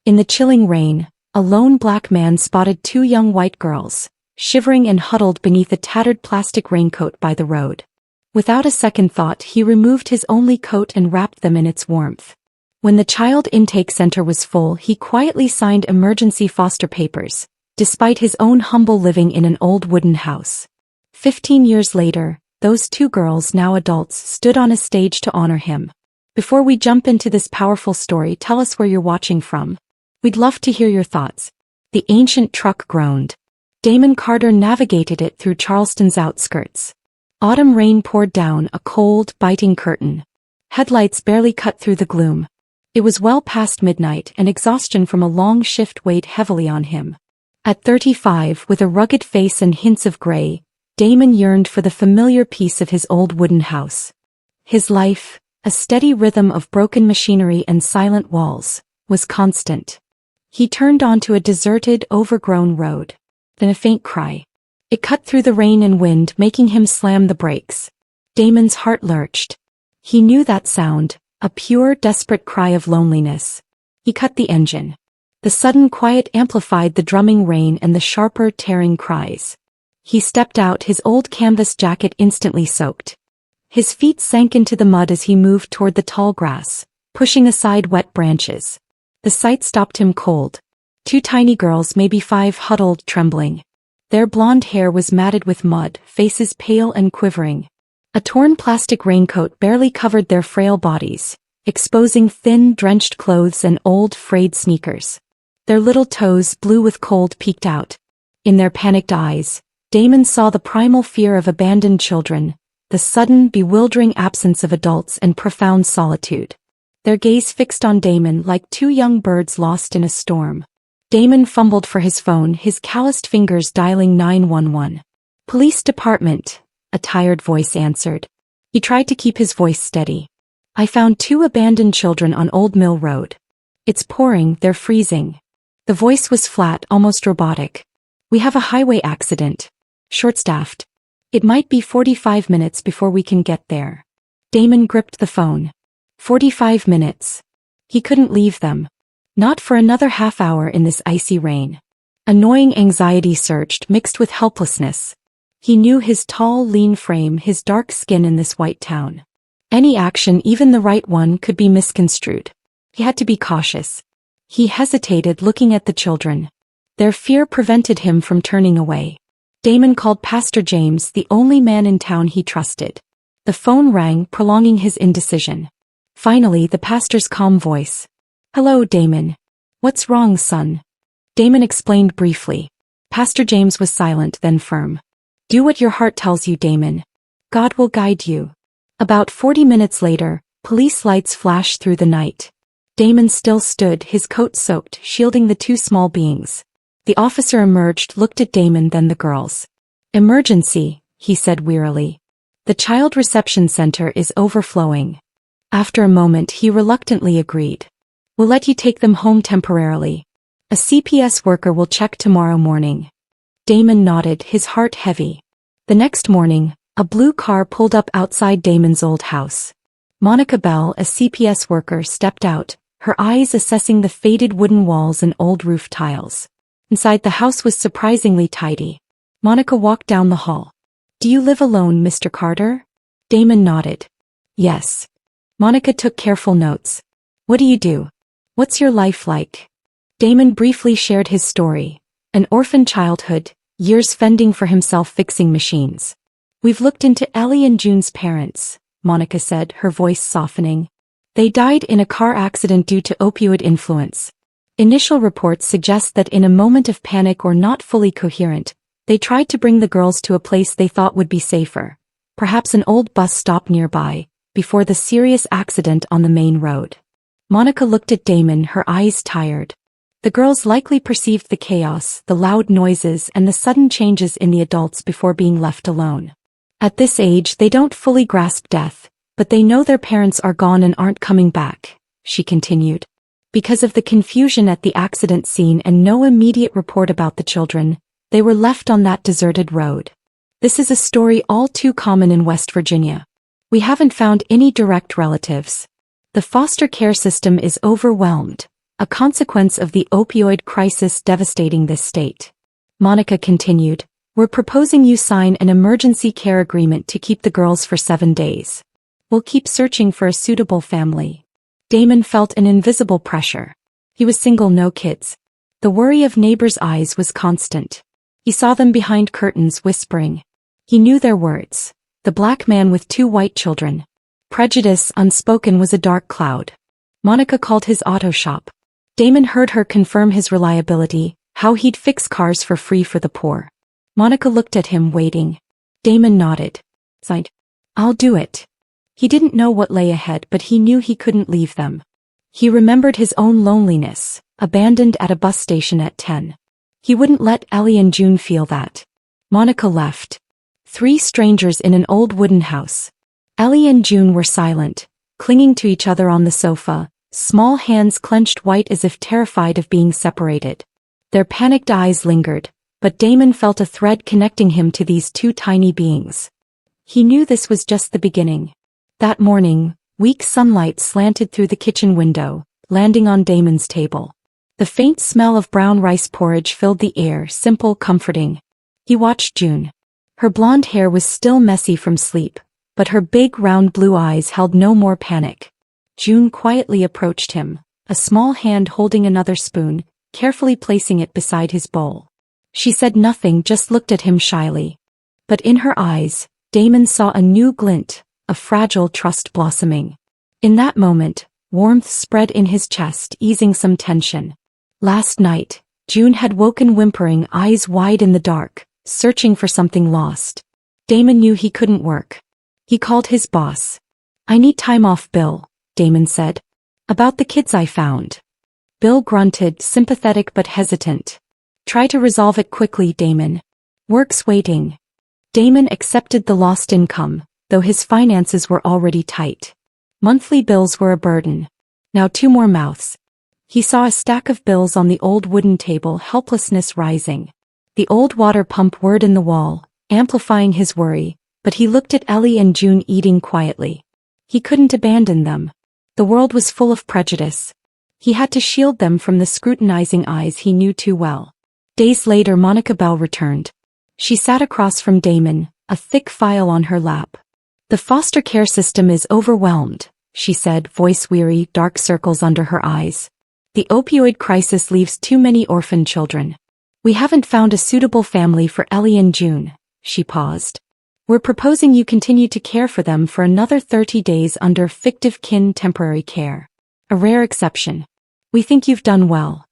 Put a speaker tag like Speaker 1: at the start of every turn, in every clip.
Speaker 1: In the chilling rain, a lone black man spotted two young white girls, shivering and huddled beneath a tattered plastic raincoat by the road. Without a second thought, he removed his only coat and wrapped them in its warmth. When the child intake center was full, he quietly signed emergency foster papers, despite his own humble living in an old wooden house. 15 years later, those two girls, now adults, stood on a stage to honor him. Before we jump into this powerful story, tell us where you're watching from. We'd love to hear your thoughts. The ancient truck groaned. Damon Carter navigated it through Charleston's outskirts. Autumn rain poured down, a cold, biting curtain. Headlights barely cut through the gloom. It was well past midnight, and exhaustion from a long shift weighed heavily on him. At 35, with a rugged face and hints of gray, Damon yearned for the familiar peace of his old wooden house. His life, a steady rhythm of broken machinery and silent walls, was constant. He turned onto a deserted, overgrown road. Then a faint cry. It cut through the rain and wind, making him slam the brakes. Damon's heart lurched. He knew that sound, a pure, desperate cry of loneliness. He cut the engine. The sudden quiet amplified the drumming rain and the sharper, tearing cries. He stepped out, his old canvas jacket instantly soaked. His feet sank into the mud as he moved toward the tall grass, pushing aside wet branches. The sight stopped him cold. Two tiny girls, maybe 5, huddled, trembling. Their blonde hair was matted with mud, faces pale and quivering. A torn plastic raincoat barely covered their frail bodies, exposing thin, drenched clothes and old, frayed sneakers. Their little toes, blue with cold, peeked out. In their panicked eyes, Damon saw the primal fear of abandoned children, the sudden, bewildering absence of adults, and profound solitude. Their gaze fixed on Damon like two young birds lost in a storm. Damon fumbled for his phone, his calloused fingers dialing 911. "Police department," a tired voice answered. He tried to keep his voice steady. "I found 2 abandoned children on Old Mill Road. It's pouring, they're freezing." The voice was flat, almost robotic. "We have a highway accident. Short-staffed. It might be 45 minutes before we can get there." Damon gripped the phone. 45 minutes. He couldn't leave them. Not for another half hour in this icy rain. Annoying anxiety surged, mixed with helplessness. He knew his tall, lean frame, his dark skin in this white town. Any action, even the right one, could be misconstrued. He had to be cautious. He hesitated, looking at the children. Their fear prevented him from turning away. Damon called Pastor James, the only man in town he trusted. The phone rang, prolonging his indecision. Finally, the pastor's calm voice. "Hello, Damon. What's wrong, son?" Damon explained briefly. Pastor James was silent, then firm. "Do what your heart tells you, Damon. God will guide you." About 40 minutes later, police lights flashed through the night. Damon still stood, his coat soaked, shielding the 2 small beings. The officer emerged, looked at Damon, then the girls. "Emergency," he said wearily. "The child reception center is overflowing." After a moment, he reluctantly agreed. "We'll let you take them home temporarily. A CPS worker will check tomorrow morning." Damon nodded, his heart heavy. The next morning, a blue car pulled up outside Damon's old house. Monica Bell, a CPS worker, stepped out, her eyes assessing the faded wooden walls and old roof tiles. Inside, the house was surprisingly tidy. Monica walked down the hall. "Do you live alone, Mr. Carter?" Damon nodded. "Yes." Monica took careful notes. "What do you do? What's your life like?" Damon briefly shared his story. An orphan childhood, years fending for himself fixing machines. "We've looked into Ellie and June's parents," Monica said, her voice softening. "They died in a car accident due to opioid influence. Initial reports suggest that in a moment of panic or not fully coherent, they tried to bring the girls to a place they thought would be safer, perhaps an old bus stop nearby, before the serious accident on the main road." Monica looked at Damon, her eyes tired. The girls likely perceived the chaos, the loud noises, and the sudden changes in the adults before being left alone. At this age, they don't fully grasp death, but they know their parents are gone and aren't coming back, she continued. Because of the confusion at the accident scene and no immediate report about the children, they were left on that deserted road. This is a story all too common in West Virginia. We haven't found any direct relatives. The foster care system is overwhelmed, a consequence of the opioid crisis devastating this state. Monica continued, "We're proposing you sign an emergency care agreement to keep the girls for 7 days. We'll keep searching for a suitable family." Damon felt an invisible pressure. He was single, no kids. The worry of neighbors' eyes was constant. He saw them behind curtains whispering. He knew their words. The black man with 2 white children. Prejudice unspoken was a dark cloud. Monica called his auto shop. Damon heard her confirm his reliability, how he'd fix cars for free for the poor. Monica looked at him, waiting. Damon nodded. Sighed. "I'll do it." He didn't know what lay ahead, but he knew he couldn't leave them. He remembered his own loneliness, abandoned at a bus station at 10. He wouldn't let Ellie and June feel that. Monica left. 3 strangers in an old wooden house. Ellie and June were silent, clinging to each other on the sofa, small hands clenched white as if terrified of being separated. Their panicked eyes lingered, but Damon felt a thread connecting him to these 2 tiny beings. He knew this was just the beginning. That morning, weak sunlight slanted through the kitchen window, landing on Damon's table. The faint smell of brown rice porridge filled the air, simple, comforting. He watched June. Her blonde hair was still messy from sleep, but her big round blue eyes held no more panic. June quietly approached him, a small hand holding another spoon, carefully placing it beside his bowl. She said nothing, just looked at him shyly. But in her eyes, Damon saw a new glint, a fragile trust blossoming. In that moment, warmth spread in his chest, easing some tension. Last night, June had woken whimpering, eyes wide in the dark, searching for something lost. Damon knew he couldn't work. He called his boss. "I need time off, Bill," Damon said. "About the kids I found." Bill grunted, sympathetic but hesitant. "Try to resolve it quickly, Damon. Work's waiting." Damon accepted the lost income, though his finances were already tight. Monthly bills were a burden. Now 2 more mouths. He saw a stack of bills on the old wooden table, helplessness rising. The old water pump whirred in the wall, amplifying his worry, but he looked at Ellie and June eating quietly. He couldn't abandon them. The world was full of prejudice. He had to shield them from the scrutinizing eyes he knew too well. Days later, Monica Bell returned. She sat across from Damon, a thick file on her lap. "The foster care system is overwhelmed," she said, voice weary, dark circles under her eyes. "The opioid crisis leaves too many orphan children. We haven't found a suitable family for Ellie and June." She paused. "We're proposing you continue to care for them for another 30 days under fictive kin temporary care. A rare exception. We think you've done well."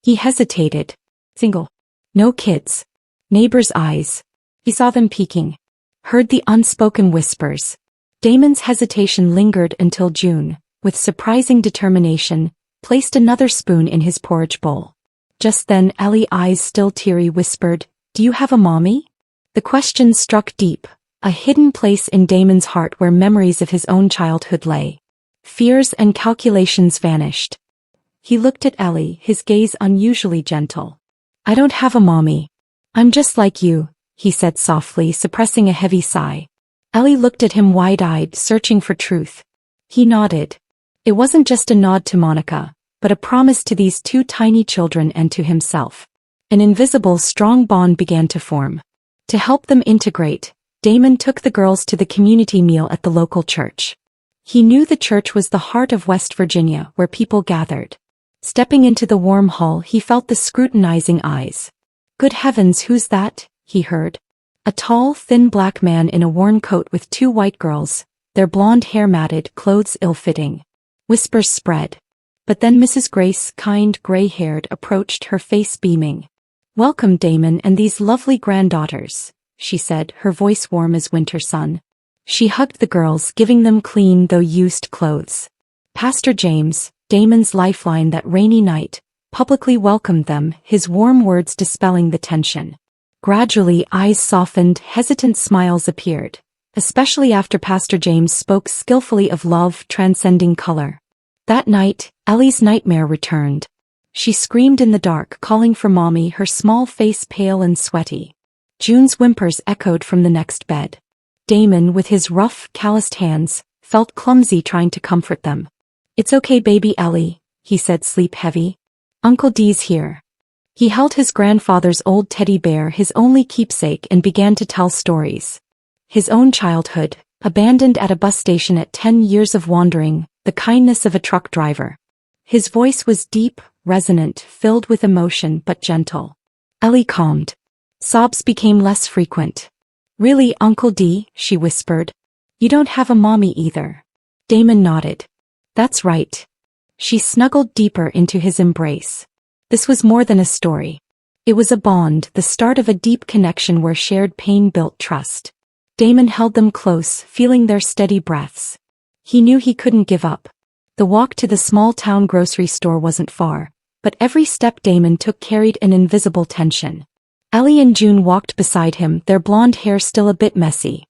Speaker 1: He hesitated. "Single. No kids." Neighbors' eyes. He saw them peeking. Heard the unspoken whispers. Damon's hesitation lingered until June, with surprising determination, placed another spoon in his porridge bowl. Just then Ellie, eyes still teary, whispered, "Do you have a mommy?" The question struck deep, a hidden place in Damon's heart where memories of his own childhood lay. Fears and calculations vanished. He looked at Ellie, his gaze unusually gentle. "I don't have a mommy. I'm just like you," he said softly, suppressing a heavy sigh. Ellie looked at him wide-eyed, searching for truth. He nodded. It wasn't just a nod to Monica, but a promise to these 2 tiny children and to himself. An invisible, strong bond began to form. To help them integrate, Damon took the girls to the community meal at the local church. He knew the church was the heart of West Virginia, where people gathered. Stepping into the warm hall, he felt the scrutinizing eyes. "Good heavens, who's that?" he heard. A tall, thin black man in a worn coat with 2 white girls, their blonde hair matted, clothes ill-fitting. Whispers spread. But then Mrs. Grace, kind, gray-haired, approached, her face beaming. "Welcome, Damon and these lovely granddaughters," she said, her voice warm as winter sun. She hugged the girls, giving them clean though used clothes. Pastor James, Damon's lifeline that rainy night, publicly welcomed them, his warm words dispelling the tension. Gradually, eyes softened, hesitant smiles appeared, especially after Pastor James spoke skillfully of love transcending color. That night, Ellie's nightmare returned. She screamed in the dark, calling for Mommy, her small face pale and sweaty. June's whimpers echoed from the next bed. Damon, with his rough, calloused hands, felt clumsy trying to comfort them. "It's okay, baby Ellie," he said sleep-heavy. Uncle D's here. He held his grandfather's old teddy bear, his only keepsake, and began to tell stories. His own childhood, abandoned at a bus station at 10 years of wandering, the kindness of a truck driver. His voice was deep, resonant, filled with emotion but gentle. Ellie calmed. Sobs became less frequent. Really, Uncle D, she whispered. You don't have a mommy either. Damon nodded. That's right. She snuggled deeper into his embrace. This was more than a story. It was a bond, the start of a deep connection where shared pain built trust. Damon held them close, feeling their steady breaths. He knew he couldn't give up. The walk to the small-town grocery store wasn't far, but every step Damon took carried an invisible tension. Ellie and June walked beside him, their blonde hair still a bit messy.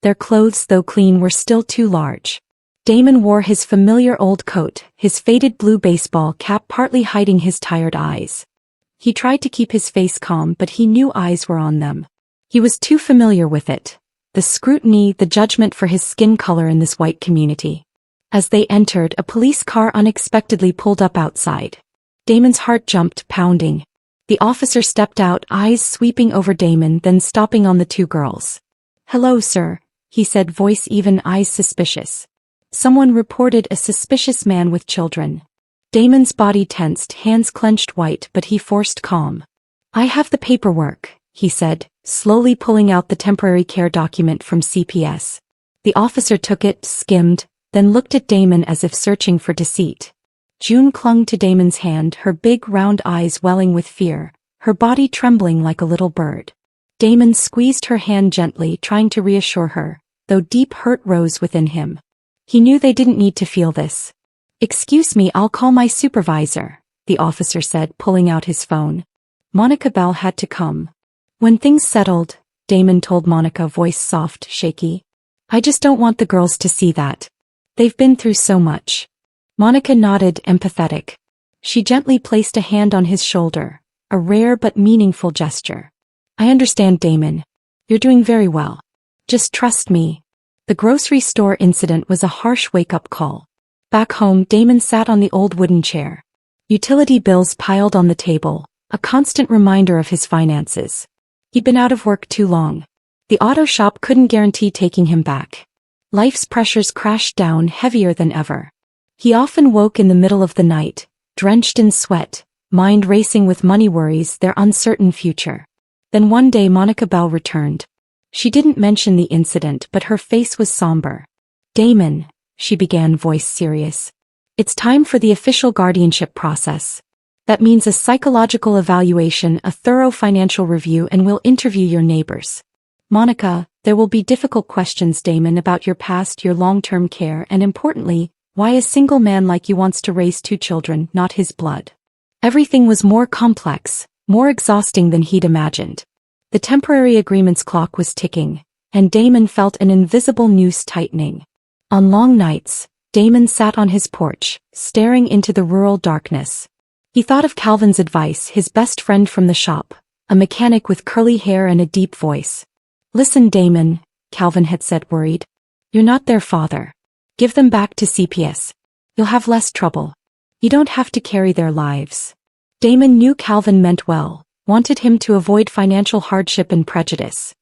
Speaker 1: Their clothes, though clean, were still too large. Damon wore his familiar old coat, his faded blue baseball cap partly hiding his tired eyes. He tried to keep his face calm, but he knew eyes were on them. He was too familiar with it. The scrutiny, the judgment for his skin color in this white community. As they entered, a police car unexpectedly pulled up outside. Damon's heart jumped, pounding. The officer stepped out, eyes sweeping over Damon, then stopping on the two girls. "Hello, sir," he said, voice even, eyes suspicious. Someone reported a suspicious man with children. Damon's body tensed, hands clenched white, but he forced calm. "I have the paperwork," he said, slowly pulling out the temporary care document from CPS. The officer took it, skimmed, then looked at Damon as if searching for deceit. June clung to Damon's hand, her big round eyes welling with fear, her body trembling like a little bird. Damon squeezed her hand gently, trying to reassure her, though deep hurt rose within him. He knew they didn't need to feel this. "Excuse me, I'll call my supervisor," the officer said, pulling out his phone. Monica Bell had to come. "When things settled," Damon told Monica, voice soft, shaky. "I just don't want the girls to see that. They've been through so much." Monica nodded, empathetic. She gently placed a hand on his shoulder, a rare but meaningful gesture. "I understand, Damon. You're doing very well. Just trust me." The grocery store incident was a harsh wake-up call. Back home, Damon sat on the old wooden chair. Utility bills piled on the table, a constant reminder of his finances. He'd been out of work too long. The auto shop couldn't guarantee taking him back. Life's pressures crashed down, heavier than ever. He often woke in the middle of the night, drenched in sweat, mind racing with money worries, their uncertain future. Then one day Monica Bell returned. She didn't mention the incident, but her face was somber. "Damon," she began, voice serious. "It's time for the official guardianship process. That means a psychological evaluation, a thorough financial review, and we'll interview your neighbors. Monica, there will be difficult questions, Damon, about your past, your long-term care, and importantly, why a single man like you wants to raise 2 children, not his blood." Everything was more complex, more exhausting than he'd imagined. The temporary agreement's clock was ticking, and Damon felt an invisible noose tightening. On long nights, Damon sat on his porch, staring into the rural darkness. He thought of Calvin's advice, his best friend from the shop, a mechanic with curly hair and a deep voice. "Listen, Damon," Calvin had said, worried. "You're not their father. Give them back to CPS. You'll have less trouble. You don't have to carry their lives." Damon knew Calvin meant well, wanted him to avoid financial hardship and prejudice.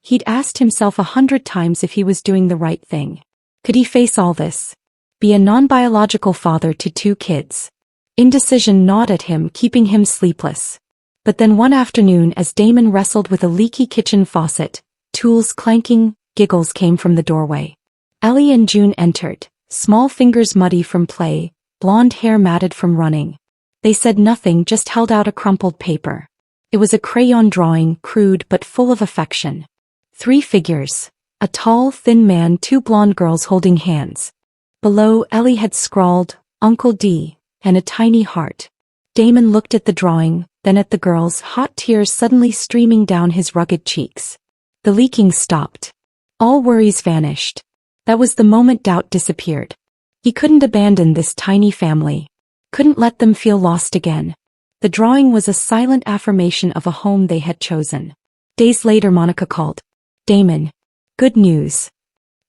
Speaker 1: He'd asked himself 100 times if he was doing the right thing. Could he face all this? Be a non-biological father to 2 kids? Indecision gnawed at him, keeping him sleepless. But then one afternoon, as Damon wrestled with a leaky kitchen faucet, tools clanking, giggles came from the doorway. Ellie and June entered, small fingers muddy from play, blonde hair matted from running. They said nothing, just held out a crumpled paper. It was a crayon drawing, crude but full of affection. 3 figures. A tall, thin man, 2 blonde girls holding hands. Below, Ellie had scrawled, "Uncle D," and a tiny heart. Damon looked at the drawing, then at the girls, hot tears suddenly streaming down his rugged cheeks. The leaking stopped. All worries vanished. That was the moment doubt disappeared. He couldn't abandon this tiny family. Couldn't let them feel lost again. The drawing was a silent affirmation of a home they had chosen. Days later, Monica called. "Damon. Good news."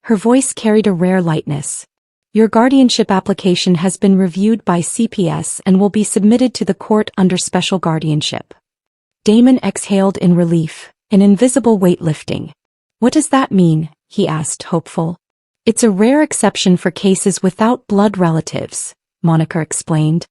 Speaker 1: Her voice carried a rare lightness. Your guardianship application has been reviewed by CPS and will be submitted to the court under special guardianship. Damon exhaled in relief, an invisible weight lifting. What does that mean? He asked, hopeful. It's a rare exception for cases without blood relatives, Monica explained.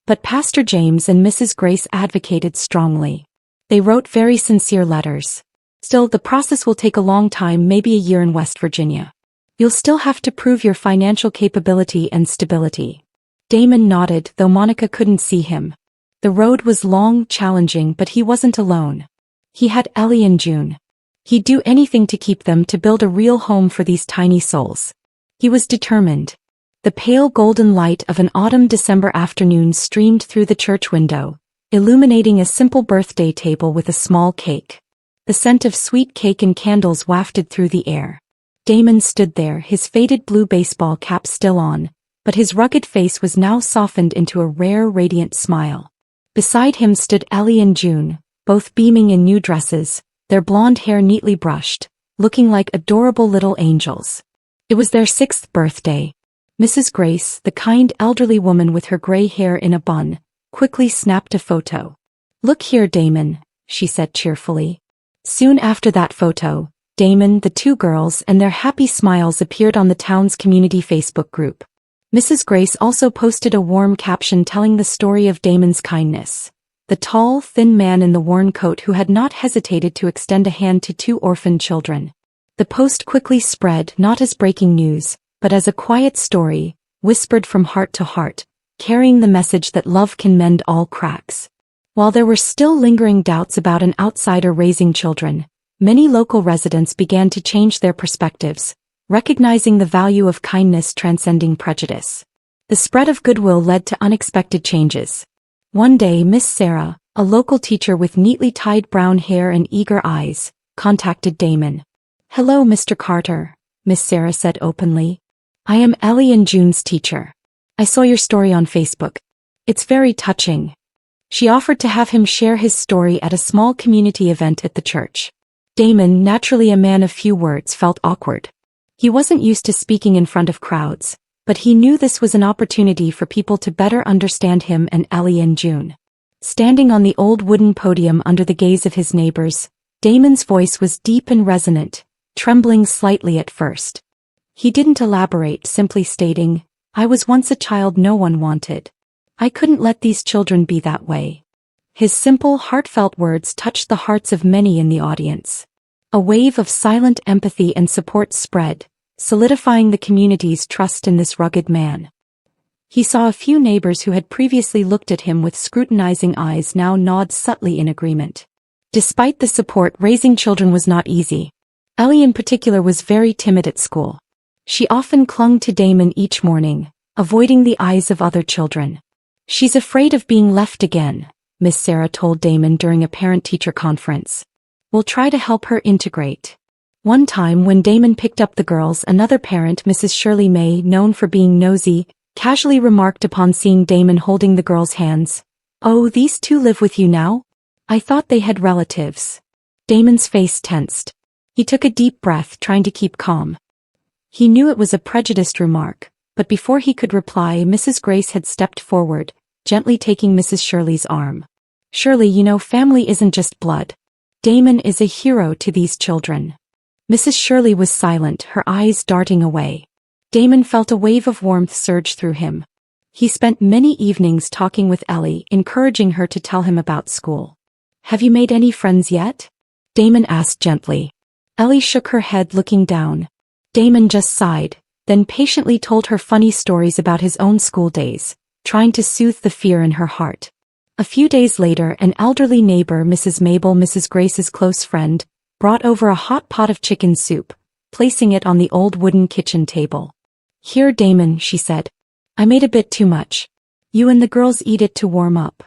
Speaker 1: But Pastor James and Mrs. Grace advocated strongly. They wrote very sincere letters. Still, the process will take a long time, maybe a year in West Virginia. You'll still have to prove your financial capability and stability. Damon nodded, though Monica couldn't see him. The road was long, challenging, but he wasn't alone. He had Ellie and June. He'd do anything to keep them, to build a real home for these tiny souls. He was determined. The pale golden light of an autumn December afternoon streamed through the church window, illuminating a simple birthday table with a small cake. The scent of sweet cake and candles wafted through the air. Damon stood there, his faded blue baseball cap still on, but his rugged face was now softened into a rare, radiant smile. Beside him stood Ellie and June, both beaming in new dresses, their blonde hair neatly brushed, looking like adorable little angels. It was their 6th birthday. Mrs. Grace, the kind elderly woman with her gray hair in a bun, quickly snapped a photo. "Look here, Damon," she said cheerfully. Soon after that photo, Damon, the 2 girls, and their happy smiles appeared on the town's community Facebook group. Mrs. Grace also posted a warm caption telling the story of Damon's kindness. The tall, thin man in the worn coat who had not hesitated to extend a hand to 2 orphaned children. The post quickly spread, not as breaking news, but as a quiet story, whispered from heart to heart, carrying the message that love can mend all cracks. While there were still lingering doubts about an outsider raising children, many local residents began to change their perspectives, recognizing the value of kindness transcending prejudice. The spread of goodwill led to unexpected changes. One day, Miss Sarah, a local teacher with neatly tied brown hair and eager eyes, contacted Damon. "Hello, Mr. Carter," Miss Sarah said openly. "I am Ellie and June's teacher. I saw your story on Facebook. It's very touching." She offered to have him share his story at a small community event at the church. Damon, naturally a man of few words, felt awkward. He wasn't used to speaking in front of crowds, but he knew this was an opportunity for people to better understand him and Ellie and June. Standing on the old wooden podium under the gaze of his neighbors, Damon's voice was deep and resonant, trembling slightly at first. He didn't elaborate, simply stating, "I was once a child no one wanted. I couldn't let these children be that way." His simple, heartfelt words touched the hearts of many in the audience. A wave of silent empathy and support spread, solidifying the community's trust in this rugged man. He saw a few neighbors who had previously looked at him with scrutinizing eyes now nod subtly in agreement. Despite the support, raising children was not easy. Ellie in particular was very timid at school. She often clung to Damon each morning, avoiding the eyes of other children. "She's afraid of being left again," Miss Sarah told Damon during a parent-teacher conference. "We'll try to help her integrate." One time when Damon picked up the girls, another parent, Mrs. Shirley May, known for being nosy, casually remarked upon seeing Damon holding the girls' hands, "Oh, these 2 live with you now? I thought they had relatives." Damon's face tensed. He took a deep breath, trying to keep calm. He knew it was a prejudiced remark, but before he could reply, Mrs. Grace had stepped forward, gently taking Mrs. Shirley's arm. "Shirley, you know, family isn't just blood. Damon is a hero to these children." Mrs. Shirley was silent, her eyes darting away. Damon felt a wave of warmth surge through him. He spent many evenings talking with Ellie, encouraging her to tell him about school. "Have you made any friends yet?" Damon asked gently. Ellie shook her head, looking down. Damon just sighed, then patiently told her funny stories about his own school days, trying to soothe the fear in her heart. A few days later, an elderly neighbor, Mrs. Mabel, Mrs. Grace's close friend, brought over a hot pot of chicken soup, placing it on the old wooden kitchen table. "Here, Damon," she said. "I made a bit too much. You and the girls eat it to warm up."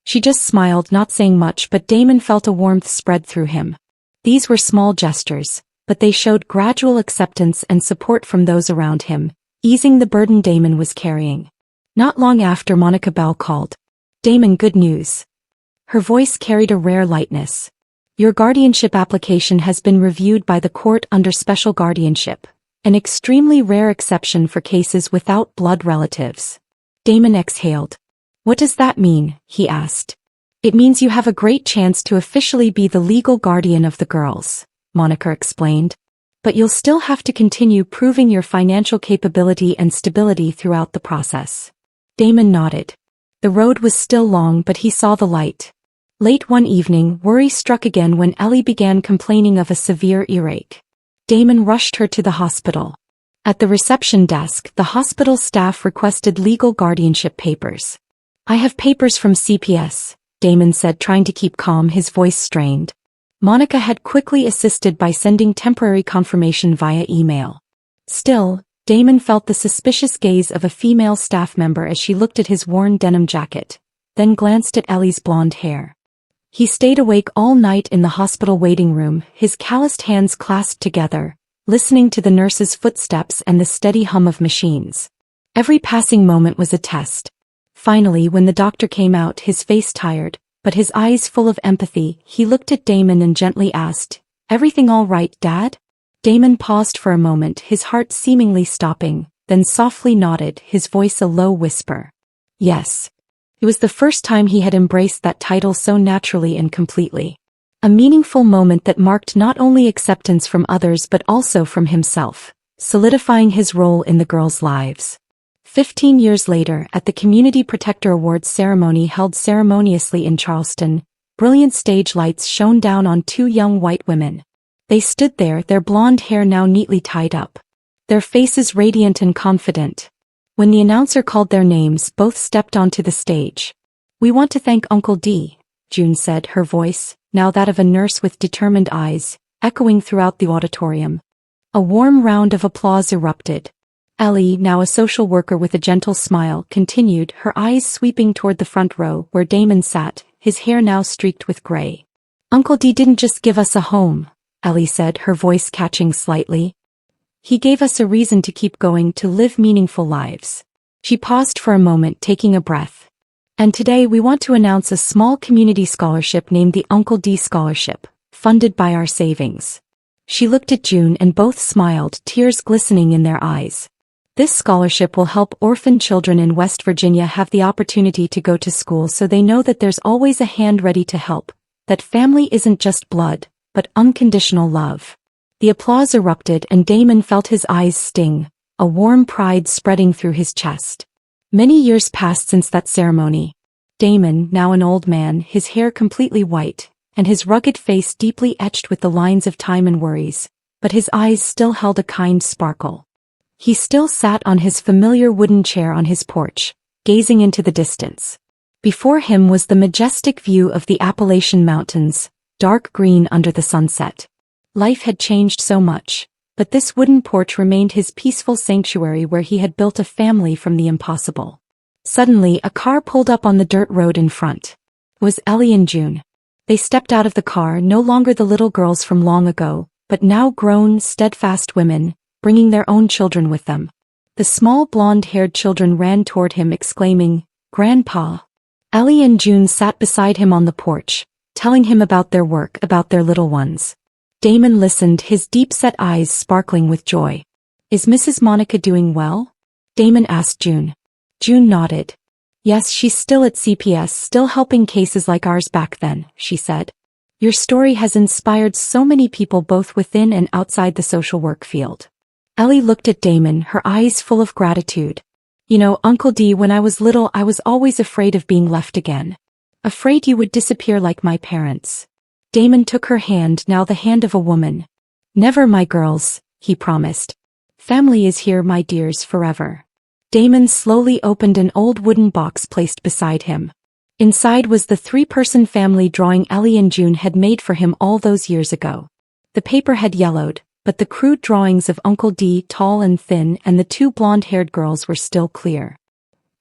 Speaker 1: She just smiled, not saying much, but Damon felt a warmth spread through him. These were small gestures, but they showed gradual acceptance and support from those around him, easing the burden Damon was carrying. Not long after, Monica Bell called. "Damon, good news." Her voice carried a rare lightness. "Your guardianship application has been reviewed by the court under special guardianship. An extremely rare exception for cases without blood relatives. Damon exhaled. What does that mean? He asked. It means you have a great chance to officially be the legal guardian of the girls, Monica explained. But you'll still have to continue proving your financial capability and stability throughout the process. Damon nodded. The road was still long, but he saw the light. Late one evening, worry struck again when Ellie began complaining of a severe earache. Damon rushed her to the hospital. At the reception desk, the hospital staff requested legal guardianship papers. I have papers from CPS, Damon said, trying to keep calm, his voice strained. Monica had quickly assisted by sending temporary confirmation via email. Still, Damon felt the suspicious gaze of a female staff member as she looked at his worn denim jacket, then glanced at Ellie's blonde hair. He stayed awake all night in the hospital waiting room, his calloused hands clasped together, listening to the nurse's footsteps and the steady hum of machines. Every passing moment was a test. Finally, when the doctor came out, his face tired, but his eyes full of empathy, he looked at Damon and gently asked, "Everything all right, Dad?" Damon paused for a moment, his heart seemingly stopping, then softly nodded, his voice a low whisper. Yes. It was the first time he had embraced that title so naturally and completely. A meaningful moment that marked not only acceptance from others but also from himself, solidifying his role in the girls' lives. 15 years later, at the Community Protector Awards ceremony held ceremoniously in Charleston, brilliant stage lights shone down on two young white women. They stood there, their blonde hair now neatly tied up, their faces radiant and confident. When the announcer called their names, both stepped onto the stage. "We want to thank Uncle D," June said, her voice, now that of a nurse with determined eyes, echoing throughout the auditorium. A warm round of applause erupted. Ellie, now a social worker with a gentle smile, continued, her eyes sweeping toward the front row where Damon sat, his hair now streaked with gray. "Uncle D didn't just give us a home," Ellie said, her voice catching slightly. "He gave us a reason to keep going, to live meaningful lives." She paused for a moment, taking a breath. "And today we want to announce a small community scholarship named the Uncle D Scholarship, funded by our savings." She looked at June and both smiled, tears glistening in their eyes. This scholarship will help orphan children in West Virginia have the opportunity to go to school so they know that there's always a hand ready to help, that family isn't just blood, but unconditional love. The applause erupted and Damon felt his eyes sting, a warm pride spreading through his chest. Many years passed since that ceremony. Damon, now an old man, his hair completely white, and his rugged face deeply etched with the lines of time and worries, but his eyes still held a kind sparkle. He still sat on his familiar wooden chair on his porch, gazing into the distance. Before him was the majestic view of the Appalachian Mountains, dark green under the sunset. Life had changed so much, but this wooden porch remained his peaceful sanctuary where he had built a family from the impossible. Suddenly, a car pulled up on the dirt road in front. It was Ellie and June. They stepped out of the car, no longer the little girls from long ago, but now grown, steadfast women, bringing their own children with them. The small blonde-haired children ran toward him exclaiming, "Grandpa." Ellie and June sat beside him on the porch, telling him about their work, about their little ones. Damon listened, his deep-set eyes sparkling with joy. "Is Mrs. Monica doing well?" Damon asked June. June nodded. "Yes, she's still at CPS, still helping cases like ours back then," she said. "Your story has inspired so many people both within and outside the social work field." Ellie looked at Damon, her eyes full of gratitude. "You know, Uncle D, when I was little I was always afraid of being left again. Afraid you would disappear like my parents." Damon took her hand, now the hand of a woman. "Never, my girls," he promised. "Family is here, my dears, forever." Damon slowly opened an old wooden box placed beside him. Inside was the three-person family drawing Ellie and June had made for him all those years ago. The paper had yellowed, but the crude drawings of Uncle D, tall and thin, and the two blonde-haired girls were still clear.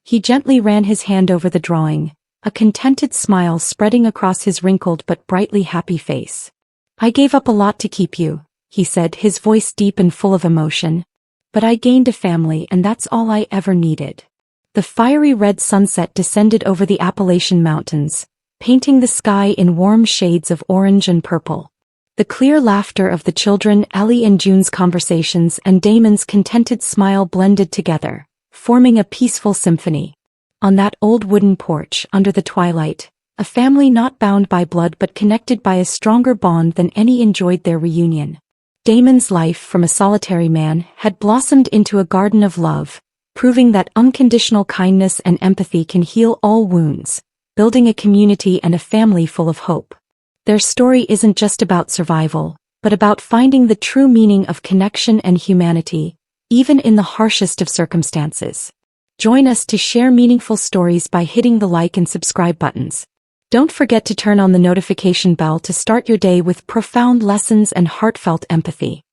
Speaker 1: He gently ran his hand over the drawing, a contented smile spreading across his wrinkled but brightly happy face. "I gave up a lot to keep you," he said, his voice deep and full of emotion. "But I gained a family and that's all I ever needed." The fiery red sunset descended over the Appalachian Mountains, painting the sky in warm shades of orange and purple. The clear laughter of the children, Ellie and June's conversations, and Damon's contented smile blended together, forming a peaceful symphony. On that old wooden porch under the twilight, a family not bound by blood but connected by a stronger bond than any enjoyed their reunion. Damon's life from a solitary man had blossomed into a garden of love, proving that unconditional kindness and empathy can heal all wounds, building a community and a family full of hope. Their story isn't just about survival, but about finding the true meaning of connection and humanity, even in the harshest of circumstances. Join us to share meaningful stories by hitting the like and subscribe buttons. Don't forget to turn on the notification bell to start your day with profound lessons and heartfelt empathy.